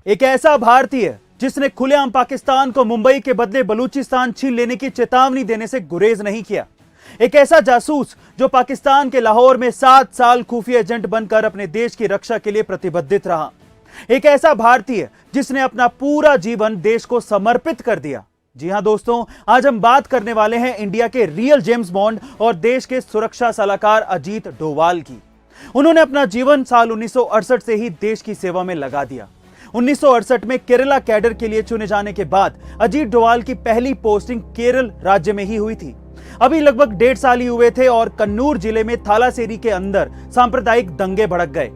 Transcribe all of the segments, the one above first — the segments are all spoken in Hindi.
एक ऐसा भारतीय जिसने खुलेआम पाकिस्तान को मुंबई के बदले बलूचिस्तान छीन लेने की चेतावनी देने से गुरेज नहीं किया। एक ऐसा जासूस जो पाकिस्तान के लाहौर में 7 साल खुफिया एजेंट बनकर अपने देश की रक्षा के लिए प्रतिबद्धित रहा। एक ऐसा भारतीय जिसने अपना पूरा जीवन देश को समर्पित कर दिया। जी हां दोस्तों, आज हम बात करने वाले हैं इंडिया के रियल जेम्स बॉन्ड और देश के सुरक्षा सलाहकार अजीत डोवाल की। उन्होंने अपना जीवन साल 1968 से ही देश की सेवा में लगा दिया। 1968 में केरला कैडर के लिए चुने जाने के बाद अजीत डोवाल की पहली पोस्टिंग केरल राज्य में ही हुई थी। अभी लगभग 1.5 साल ही हुए थे और कन्नूर जिले में थालासेरी के अंदर सांप्रदायिक दंगे भड़क गए,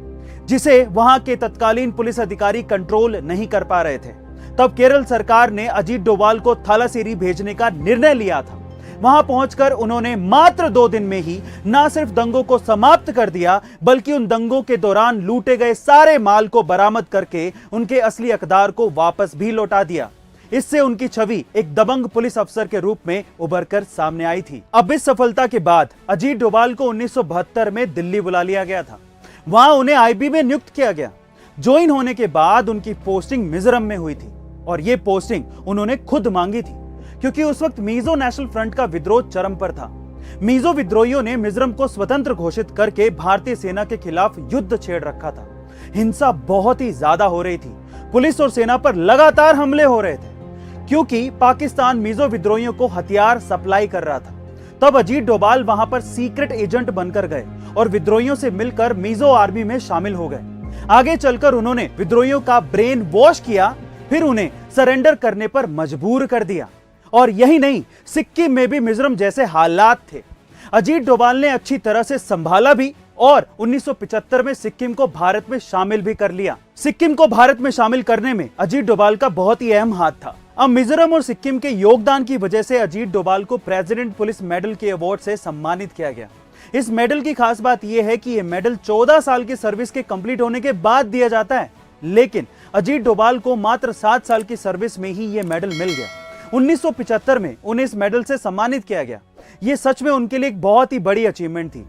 जिसे वहां के तत्कालीन पुलिस अधिकारी कंट्रोल नहीं कर पा रहे थे। तब केरल सरकार ने अजीत डोवाल को थालासेरी भेजने का निर्णय लिया था। वहां पहुंचकर उन्होंने मात्र 2 दिन में ही न सिर्फ दंगों को समाप्त कर दिया, बल्कि उन दंगों के दौरान लूटे गए सारे माल को बरामद करके उनके असली हकदार को वापस भी लौटा दिया। इससे उनकी छवि एक दबंग पुलिस अफसर के रूप में उभर कर सामने आई थी। अब इस सफलता के बाद अजीत डोवाल को 1972 में दिल्ली बुला लिया गया था। वहां उन्हें आईबी में नियुक्त किया गया। ज्वाइन होने के बाद उनकी पोस्टिंग मिजोरम में हुई थी और यह पोस्टिंग उन्होंने खुद मांगी थी, क्योंकि उस वक्त मिजो नेशनल फ्रंट का विद्रोह चरम पर था। मिजो विद्रोहियों ने मिजोरम को स्वतंत्र घोषित करके भारतीय सेना के खिलाफ युद्ध छेड़ रखा था। हिंसा बहुत ही ज्यादा हो रही थी। पुलिस और सेना पर लगातार हमले हो रहे थे, क्योंकि पाकिस्तान मिजो विद्रोहियों को हथियार सप्लाई कर रहा था। तब अजीत डोवाल वहां पर सीक्रेट एजेंट बनकर गए और विद्रोहियों से मिलकर मिजो आर्मी में शामिल हो गए। आगे चलकर उन्होंने विद्रोहियों का ब्रेन वॉश किया, फिर उन्हें सरेंडर करने पर मजबूर कर दिया। और यही नहीं, सिक्किम में भी मिजोरम जैसे हालात थे। अजीत डोवाल ने अच्छी तरह से संभाला भी और 1975 में सिक्किम को भारत में शामिल भी कर लिया। सिक्किम को भारत में शामिल करने में अजीत डोवाल का बहुत ही अहम हाथ था। अब मिजोरम और सिक्किम के योगदान की वजह से अजीत डोवाल को प्रेसिडेंट पुलिस मेडल के अवार्ड से सम्मानित किया गया। इस मेडल की खास बात यह है कि यह मेडल 14 साल की सर्विस के कंप्लीट होने के बाद दिया जाता है, लेकिन अजीत डोवाल को मात्र 7 साल की सर्विस में ही यह मेडल मिल गया। 1975 में उन्हें इस मेडल से सम्मानित किया गया। यह सच में उनके लिए एक बहुत ही बड़ी अचीवमेंट थी।